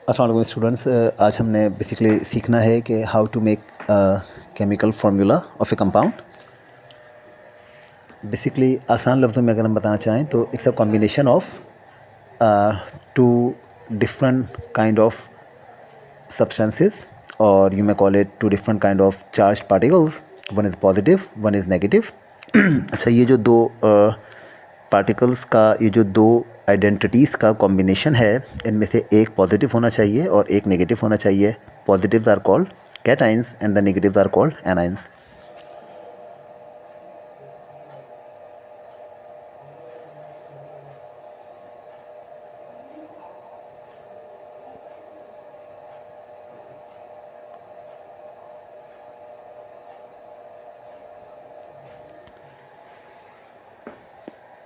अस्सलाम वालेकुम स्टूडेंट्स, आज हमने बेसिकली सीखना है कि how to make chemical formula of a compound. Basically आसान लफ्ज़ों में अगर हम बताना चाहें तो it's a combination of two different kind of substances, or you may call it two different kind of charged particles. One is positive, one is negative. अच्छा, ये जो दो पार्टिकल्स का, ये जो दो आइडेंटिटीज़ का कॉम्बिनेशन है, इनमें से एक पॉजिटिव होना चाहिए और एक नेगेटिव होना चाहिए. Positives are called cations and the negatives are called anions.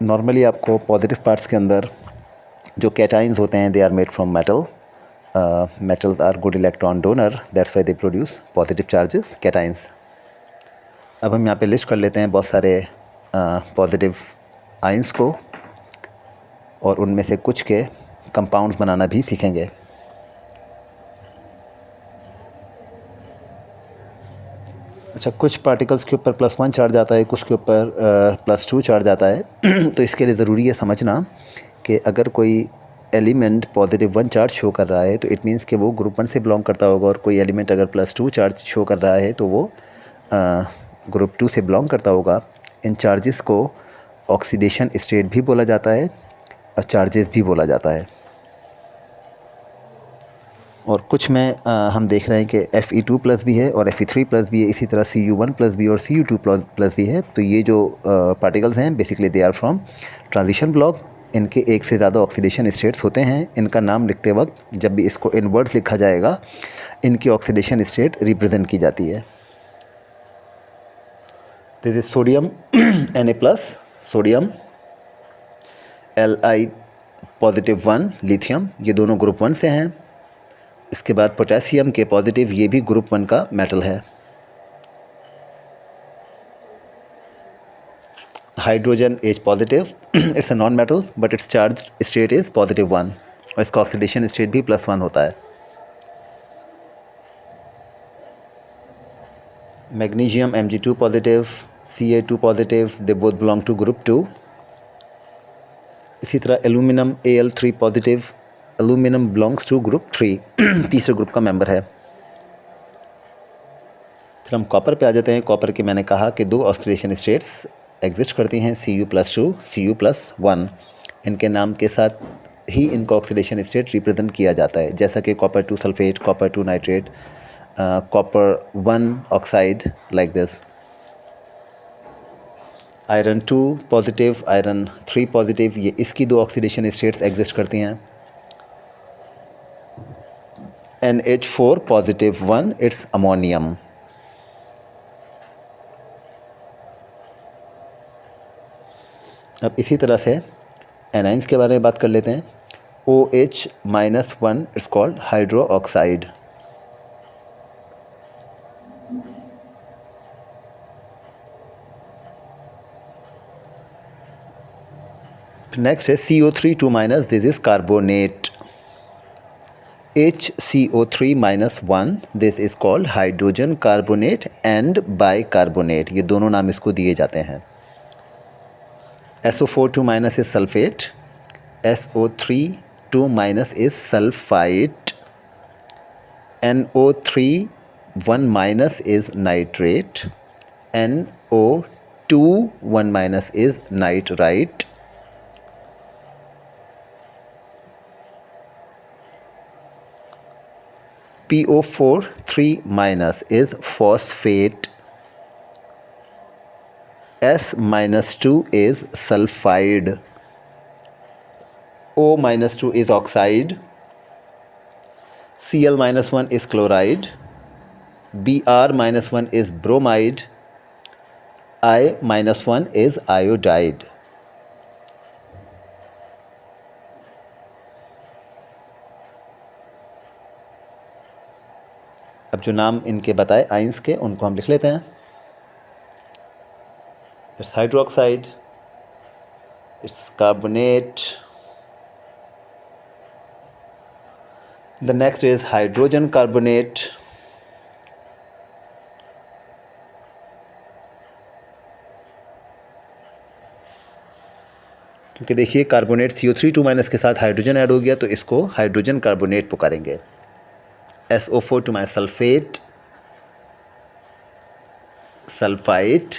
Normally आपको पॉजिटिव पार्ट्स के अंदर जो कैटाइंस होते हैं, they are made from metal. Metals are good electron donor, that's why they produce positive charges, cations. अब हम यहाँ पे लिस्ट कर लेते हैं बहुत सारे पॉजिटिव आयंस को, और उनमें से कुछ के कंपाउंड्स बनाना भी सीखेंगे. अच्छा, कुछ पार्टिकल्स के ऊपर +1 चार्ज आता है, कुछ के ऊपर +2 चार्ज आता है. तो इसके लिए ज़रूरी है समझना कि अगर कोई एलिमेंट +1 चार्ज शो कर रहा है तो इट मीन्स कि वो ग्रुप 1 से बिलोंग करता होगा, और कोई एलिमेंट अगर +2 चार्ज शो कर रहा है तो वो ग्रुप 2 से बिलोंग करता होगा. इन चार्जेस को ऑक्सीडेशन स्टेट भी बोला जाता है और चार्जेस भी बोला जाता है. और कुछ में हम देख रहे हैं कि Fe2+ भी है और Fe3+ भी है, इसी तरह Cu1+ भी और Cu2+ भी है. तो ये जो पार्टिकल्स हैं basically they are from transition block. इनके एक से ज़्यादा ऑक्सीडेशन स्टेट्स होते हैं. इनका नाम लिखते वक्त जब भी इसको इन वर्ड्स लिखा जाएगा, इनकी ऑक्सीडेशन स्टेट रिप्रेजेंट की जाती है. This is sodium Na+, sodium, Li+1 lithium, ये दोनों ग्रुप 1 से हैं. इसके बाद पोटेशियम के पॉजिटिव, ये भी ग्रुप 1 का मेटल है. Hydrogen H positive, it's a non metal but it's charge state is +1 और इसका ऑक्सीडेशन स्टेट भी +1 होता है. Magnesium Mg2 positive, Ca2 positive, they both belong to group 2. इसी तरह aluminium Al3 positive, aluminium belongs to group 3, तीसरे group का member है. फिर हम कॉपर पे आ जाते हैं. कॉपर के मैंने कहा कि दो ऑक्सीडेशन स्टेट्स एग्जिस्ट करती हैं, Cu+2, Cu+1. इनके नाम के साथ ही इनका ऑक्सीडेशन स्टेट रिप्रेजेंट किया जाता है, जैसा कि copper 2 sulphate, copper 2 nitrate, copper 1 oxide, like this. Iron 2 positive, iron 3 positive, ये इसकी दो ऑक्सीडेशन स्टेट्स एग्जिस्ट करती हैं. NH4 positive 1, it's ammonium. अब इसी तरह से एनाइंस के बारे में बात कर लेते हैं. OH-1, it's called hydro oxide. Next है CO3(2), this is carbonate. HCO3-1, this is called hydrogen carbonate and bicarbonate. ये दोनों नाम इसको दिए जाते हैं. SO4(2) is sulfate, SO3(2) is sulfite, NO3(1) is nitrate, NO2(1) is nitrite, PO4(3) is phosphate, S-2 is sulfide, O-2 is oxide, Cl-1 is chloride, Br-1 is bromide, I-1 is iodide. अब जो नाम इनके बताए आइंस के, उनको हम लिख लेते हैं. It's hydroxide, it's carbonate, The next is hydrogen carbonate. क्योंकि देखिए कार्बोनेट CO3 के साथ हाइड्रोजन ऐड हो गया तो इसको हाइड्रोजन कार्बोनेट पुकारेंगे. SO4 sulphate, sulphite,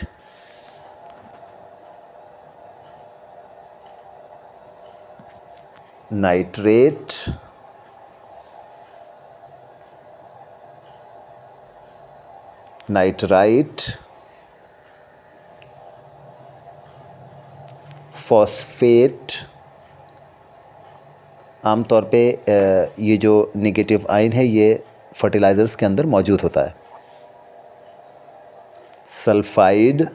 nitrate, nitrite, phosphate. आमतौर पे ये जो नेगेटिव आयन है ये फर्टिलाइज़र्स के अंदर मौजूद होता है. सल्फाइड,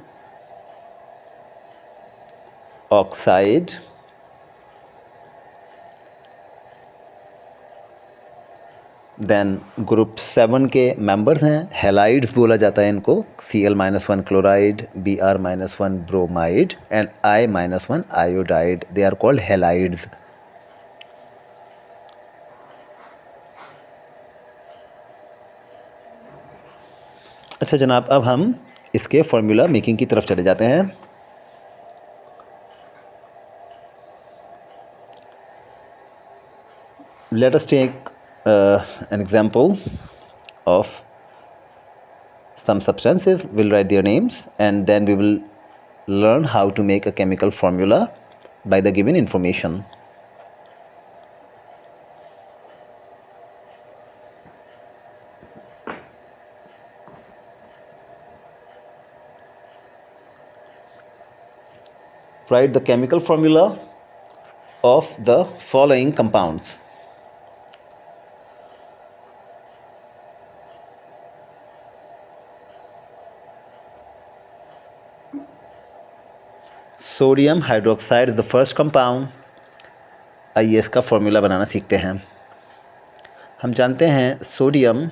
ऑक्साइड, देन ग्रुप 7 के मेंबर्स हैं, हैलाइड्स बोला जाता है इनको. Cl-1 chloride, Br-1 bromide and I-1 iodide. They are called halides. अच्छा जनाब, अब हम इसके फार्मूला मेकिंग की तरफ चले जाते हैं. Let us take an example of some substances. We'll write their names and then we will learn how to make a chemical formula by the given information. Write the chemical formula of the following compounds. Sodium hydroxide is the first compound. आइए इसका formula बनाना सीखते हैं. हम जानते हैं sodium,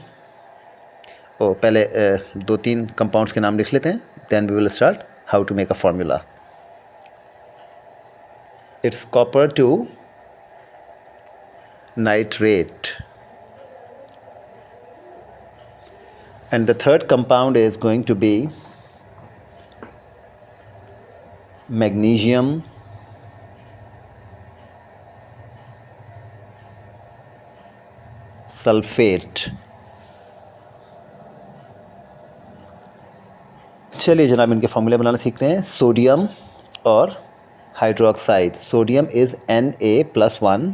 पहले 2-3 compounds के नाम लिख लेते हैं. Then we will start how to make a formula. It's copper two nitrate and the third compound is going to be magnesium, sulphate. चलिए जनाब इनके फॉर्मूले बनाना सीखते हैं. सोडियम और hydroxide. Sodium is Na+1,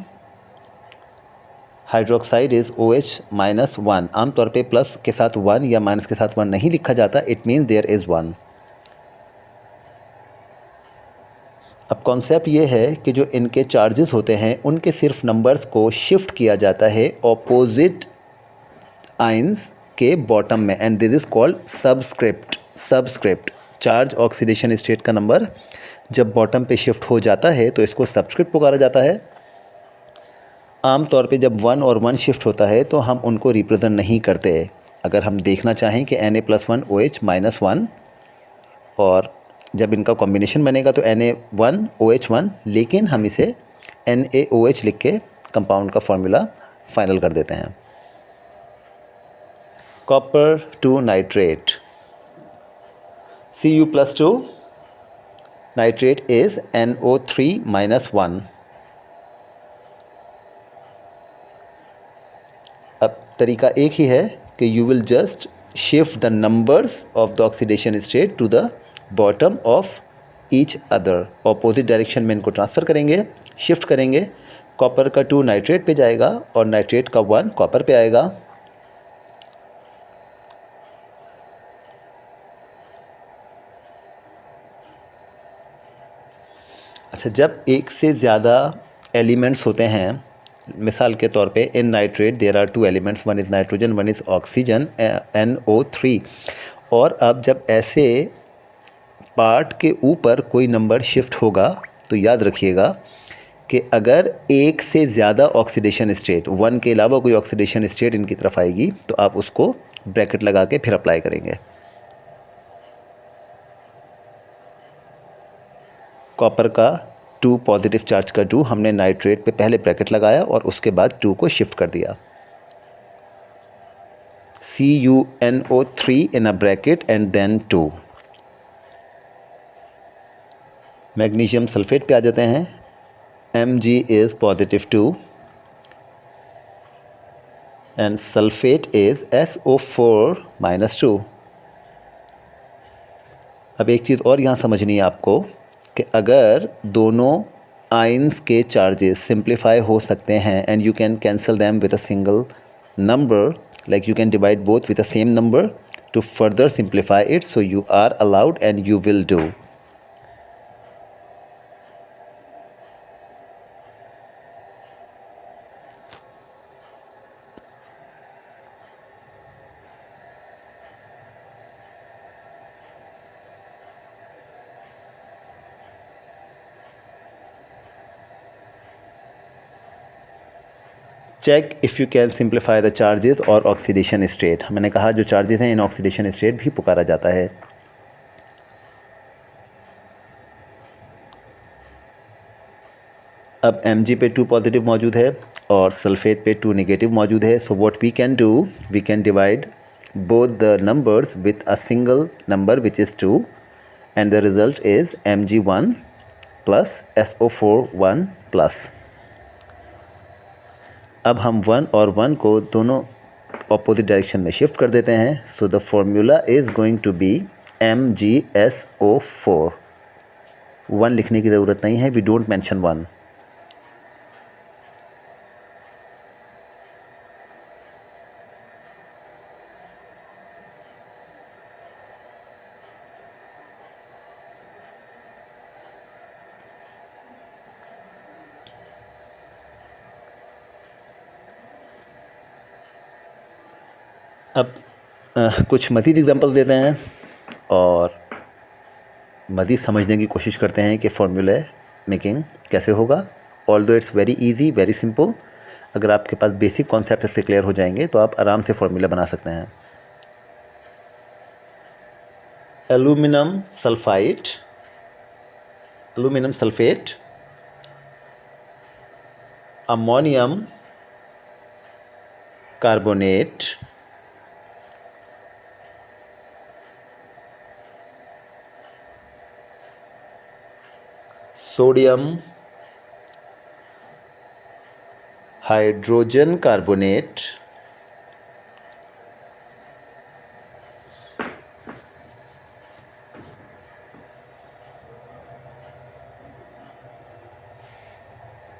hydroxide is OH-1. आमतौर पे प्लस के साथ 1 या माइनस के साथ 1 नहीं लिखा जाता. It means there is 1. अब कॉन्सेप्ट ये है कि जो इनके चार्जेस होते हैं उनके सिर्फ नंबर्स को शिफ्ट किया जाता है ऑपोजिट आइंस के बॉटम में and this is called subscript. Subscript charge oxidation state का नंबर जब बॉटम पे शिफ्ट हो जाता है तो इसको सबस्क्रिप्ट पुकारा जाता है. आमतौर पे जब 1 और 1 शिफ्ट होता है तो हम उनको रिप्रेजेंट नहीं करते. अगर हम देखना चाहें कि Na+1 OH-1 और जब इनका कॉम्बिनेशन बनेगा तो Na1 OH1, लेकिन हम इसे NaOH लिख के कंपाउंड का फार्मूला फाइनल कर देते हैं. Copper two nitrate, Cu+2 nitrate is NO3-1. अब तरीका एक ही है कि you will just shift the numbers of the oxidation state to the bottom of each other. Opposite direction में इनको ट्रांसफ़र करेंगे, शिफ्ट करेंगे. कॉपर का 2 नाइट्रेट पे जाएगा और नाइट्रेट का 1 कॉपर पे आएगा. अच्छा, जब एक से ज़्यादा एलिमेंट्स होते हैं, मिसाल के तौर पे in nitrate there are 2 elements, 1 is nitrogen, 1 is oxygen, NO3. और अब जब ऐसे पार्ट के ऊपर कोई नंबर शिफ्ट होगा तो याद रखिएगा कि अगर एक से ज़्यादा ऑक्सीडेशन स्टेट, 1 के अलावा कोई ऑक्सीडेशन स्टेट इनकी तरफ आएगी तो आप उसको ब्रैकेट लगा के फिर अप्लाई करेंगे. कॉपर का 2 पॉजिटिव चार्ज का 2 हमने नाइट्रेट पे पहले ब्रैकेट लगाया और उसके बाद 2 को शिफ्ट कर दिया. CuNO3 in a bracket and then 2. Magnesium sulphate पे आ जाते हैं. Mg is positive 2 and sulfate is SO4 minus 2. अब एक चीज़ और यहाँ समझनी है आपको कि अगर दोनों आयंस के चार्जेस सिंप्लीफाई हो सकते हैं and you can cancel them with a single number, like you can divide both with the same number to further simplify it, so you are allowed and you will do. Check if you can simplify the charges और oxidation state. मैंने कहा जो charges हैं in oxidation state भी पुकारा जाता है. अब Mg पे 2 पॉजिटिव मौजूद है और सल्फेट पे 2 नेगेटिव मौजूद है. So what we can do, we can divide both the numbers with a single number which is 2 and the result is Mg1 plus SO4 1 plus. अब हम 1 और 1 को दोनों अपोजिट डायरेक्शन में शिफ्ट कर देते हैं. So the formula is going to be MgSO4. 1 लिखने की ज़रूरत नहीं है, वी डोंट मेंशन 1. अब कुछ मज़ीद एग्जांपल देते हैं और मज़ीद समझने की कोशिश करते हैं कि फार्मूला मेकिंग कैसे होगा. Although it's very easy, very simple. अगर आपके पास बेसिक कॉन्सेप्ट इससे क्लियर हो जाएंगे तो आप आराम से फार्मूला बना सकते हैं. Aluminium sulphate, ammonium carbonate, sodium hydrogen carbonate,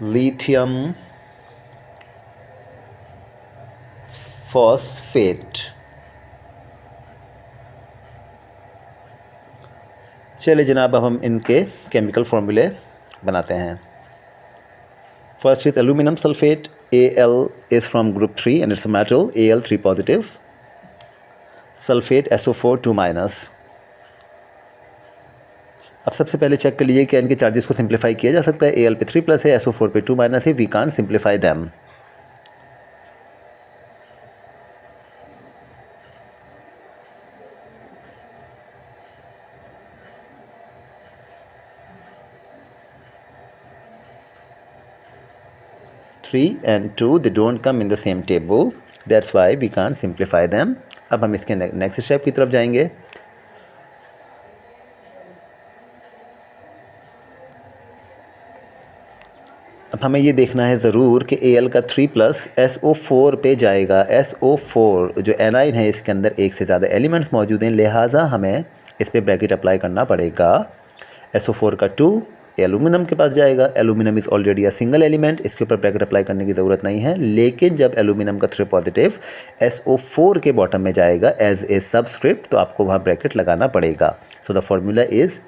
lithium phosphate. चलिए जनाब, अब हम इनके केमिकल फार्मूले बनाते हैं. First with aluminium sulphate, Al is from group 3 and it's a metal, Al 3 positive. Sulphate SO4 2 minus. अब सबसे पहले चेक कर लीजिए कि इनके चार्जेस को सिंप्लीफाई किया जा सकता है. Al पे 3 प्लस है, SO4 पे 2 माइनस है. We can simplify them. and 2 they don't come in the same table, that's why we can't simplify them. अब हम इसके नेक्स्ट स्टेप की तरफ जाएंगे. अब हमें ये देखना है ज़रूर कि Al का 3 प्लस SO4 पे जाएगा. SO4 जो एनाइन है इसके अंदर एक से ज़्यादा एलिमेंट्स मौजूद हैं, लिहाजा हमें इस पर ब्रैकेट अप्लाई करना पड़ेगा. SO4 का 2 एल्यूमिनियम के पास जाएगा. Aluminium is already a single element, इसके ऊपर ब्रैकेट अप्लाई करने की ज़रूरत नहीं है. लेकिन जब एल्यूमिनियम का 3 पॉजिटिव SO4 के बॉटम में जाएगा एज ए सबस्क्रिप्ट, तो आपको वहाँ ब्रैकेट लगाना पड़ेगा. So the formula is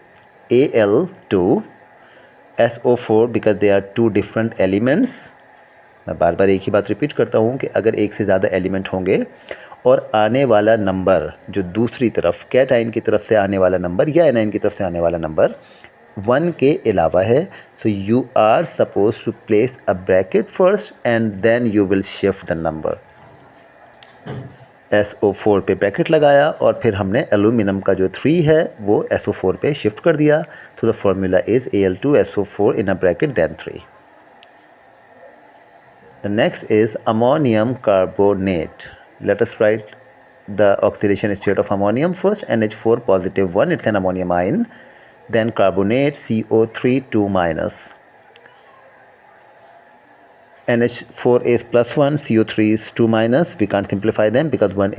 Al2 SO4 because they are 2 different elements. मैं बार बार एक ही बात रिपीट करता हूँ कि अगर एक से ज़्यादा एलिमेंट होंगे और आने वाला नंबर जो दूसरी तरफ कैटाइन की तरफ से आने वाला नंबर या एनाइन की तरफ से आने वाला नंबर 1 के अलावा है, so you are suppose to place a bracket first and then you will shift the number. SO4 पे ब्रैकेट लगाया और फिर हमने एल्यूमिनियम का जो 3 है वो SO4 पे शिफ्ट कर दिया. So the formula is Al2 SO4 in a bracket then 3. The next is ammonium carbonate. Let us write the oxidation state of ammonium first, NH4 positive 1, it's an ammonium ion. Then carbonate CO3 2 minus. NH4 is plus 1, CO3 is 2 minus. We can't simplify them because one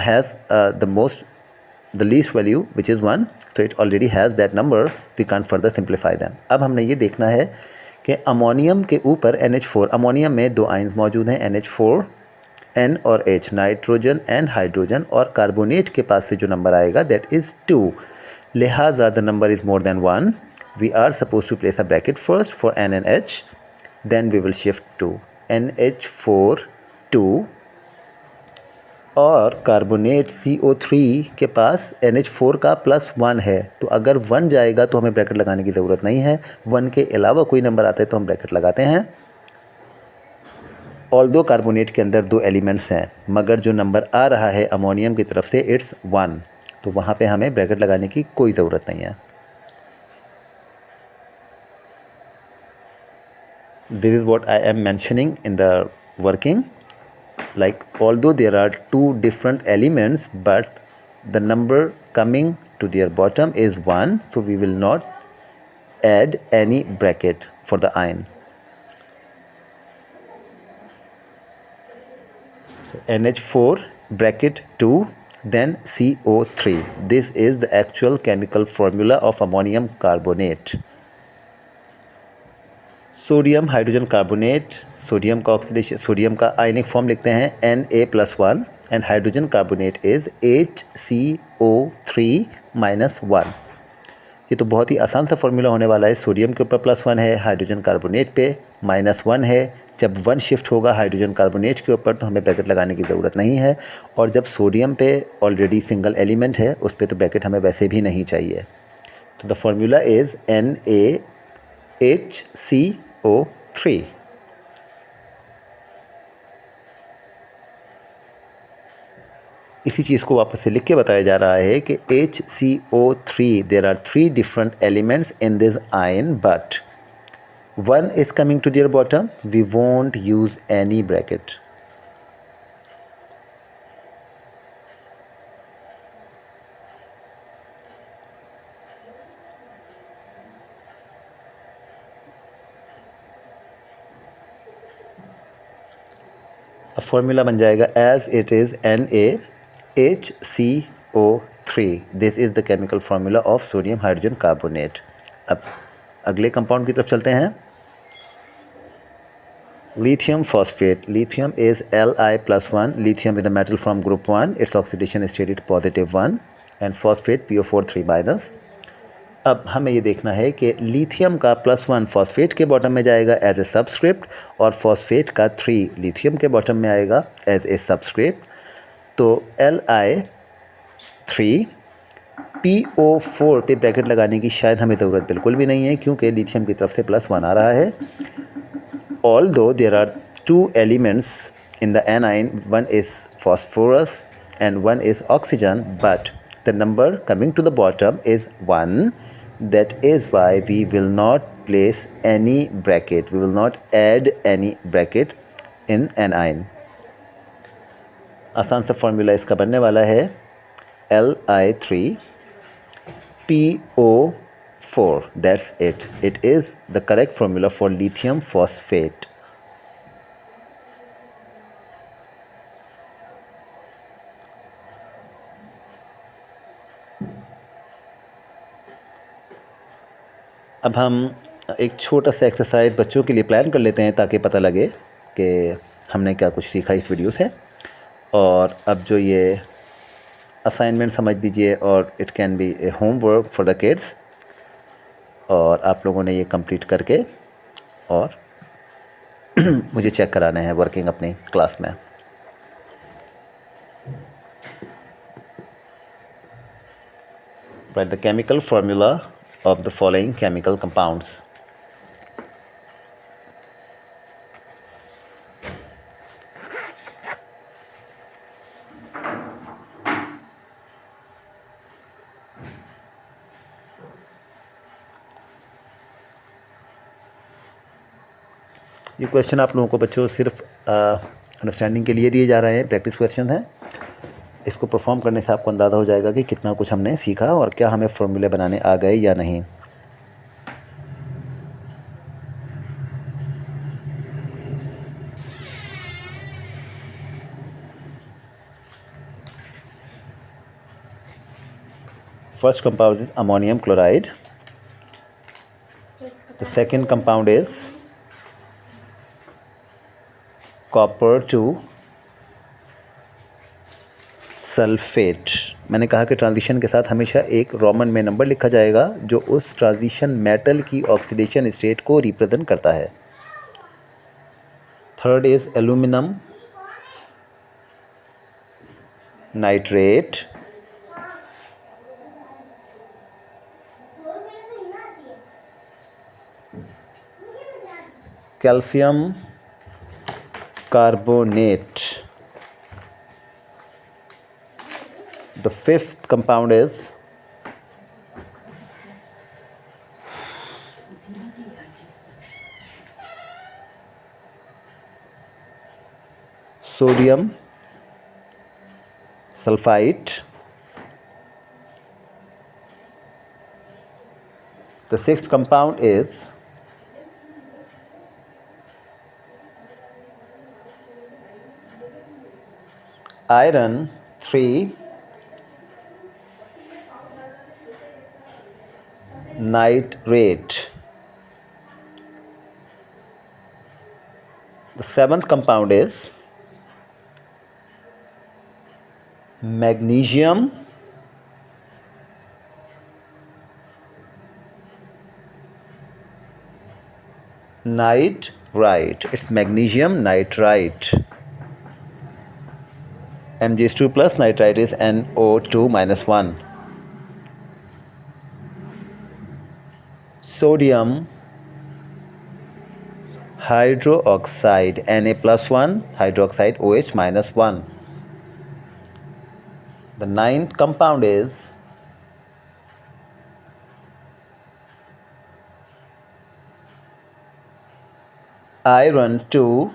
has the least value which is 1, so it already has that number. We can't further simplify them. अब हमने ये देखना है कि ammonium के ऊपर NH4, ammonium में दो आइंस मौजूद हैं, NH4 N और H, नाइट्रोजन एंड हाइड्रोजन, और कार्बोनेट के पास से जो नंबर आएगा दैट इज़ 2. लिहाजा the number is more than 1. We are suppose to place a bracket first for N and H, then we will shift to NH4 2, और carbonate CO3 के पास NH4 का +1 है, तो अगर 1 जाएगा तो हमें ब्रैकेट लगाने की ज़रूरत नहीं है. 1 के अलावा कोई नंबर आता है तो हम ब्रैकेट लगाते हैं. ऑल्दो कार्बोनेट के अंदर 2 एलिमेंट्स हैं, मगर जो नंबर आ रहा है अमोनियम की तरफ से इट्स 1, तो वहाँ पे हमें ब्रैकेट लगाने की कोई ज़रूरत नहीं है. This is what I am mentioning in the working, like although there are 2 different elements but the number coming to their bottom is 1, so we will not add any bracket for the ion. So NH4 bracket 2 then CO3. This is the actual chemical formula of ammonium carbonate. Sodium hydrogen carbonate, sodium का oxidation, sodium का ionic form लिखते हैं Na+1 and hydrogen carbonate is HCO3-1. ये तो बहुत ही आसान सा formula होने वाला है. सोडियम के ऊपर +1 है, हाइड्रोजन कार्बोनेट पे -1 है. जब 1 शिफ्ट होगा हाइड्रोजन कार्बोनेट के ऊपर तो हमें ब्रैकेट लगाने की ज़रूरत नहीं है, और जब सोडियम पे ऑलरेडी सिंगल एलिमेंट है उस पर तो ब्रैकेट हमें वैसे भी नहीं चाहिए. तो द फॉर्मूला इज़ NaHCO3. इसी चीज़ को वापस से लिख के बताया जा रहा है कि HCO3, there are 3 different elements in this ion but 1 is coming to their bottom, we won't use any bracket. अब फॉर्मूला बन जाएगा as it is NaHCO3. This is the chemical formula of sodium hydrogen carbonate. अब अगले compound की तरफ चलते हैं. Lithium phosphate. Lithium is Li+1. Lithium is a metal from group 1. Its oxidation state is +1 and phosphate PO4 3-. अब हमें ये देखना है कि लिथियम का +1 फॉस्फेट के बॉटम में जाएगा एज ए सबस्क्रिप्ट, और फॉस्फेट का 3 लिथियम के बॉटम में आएगा एज ए सबस्क्रिप्ट. तो Li3 PO4 पे ब्रैकेट लगाने की शायद हमें ज़रूरत बिल्कुल भी नहीं है, क्योंकि लिथियम की तरफ से +1 आ रहा है. Although there are 2 elements in the anion, one is phosphorus and one is oxygen, but the number coming to the bottom is 1. That is why we will not place any bracket, we will not add any bracket in anion. आसान सा formula इसका बनने वाला है Li3PO4. That's it. It is the correct formula for lithium phosphate. अब हम एक छोटा सा एक्सरसाइज बच्चों के लिए प्लान कर लेते हैं ताकि पता लगे कि हमने क्या कुछ सीखा इस वीडियो से. और अब जो ये असाइनमेंट समझ लीजिए, और it can be A homework for the kids, और आप लोगों ने ये कंप्लीट करके और मुझे चेक कराने हैं वर्किंग अपनी क्लास में. Write the chemical formula of the following chemical compounds. ये क्वेश्चन आप लोगों को बच्चों सिर्फ अंडरस्टैंडिंग के लिए दिए जा रहे हैं, प्रैक्टिस क्वेश्चन हैं. इसको परफॉर्म करने से आपको अंदाज़ा हो जाएगा कि कितना कुछ हमने सीखा और क्या हमें फॉर्मूले बनाने आ गए या नहीं। First compound is ammonium chloride. The second compound is copper 2 sulphate. मैंने कहा कि ट्रांजिशन के साथ हमेशा एक रोमन में नंबर लिखा जाएगा जो उस ट्रांजिशन मेटल की ऑक्सीडेशन स्टेट को रिप्रेजेंट करता है। Third is aluminium nitrate. Calcium carbonate. The fifth compound is sodium sulfite. The sixth compound is iron 3 nitrate. The seventh compound is magnesium nitrite. It's magnesium nitrite. Mg2 plus nitrite is NO2 minus 1. Sodium hydroxide Na plus 1 hydroxide OH minus 1. The ninth compound is iron 2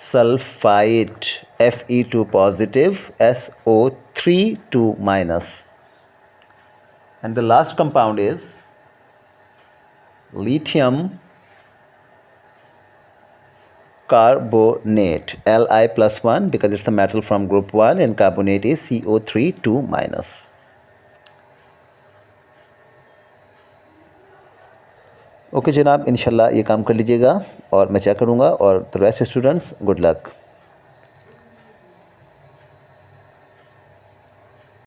sulfite Fe2 positive SO3 2 minus. And the last compound is lithium carbonate Li plus 1 because it's a metal from group 1 and carbonate is CO3 2 minus. Okay जनाब, इंशाल्लाह ये काम कर लीजिएगा और मैं check करूँगा। और the rest students good luck.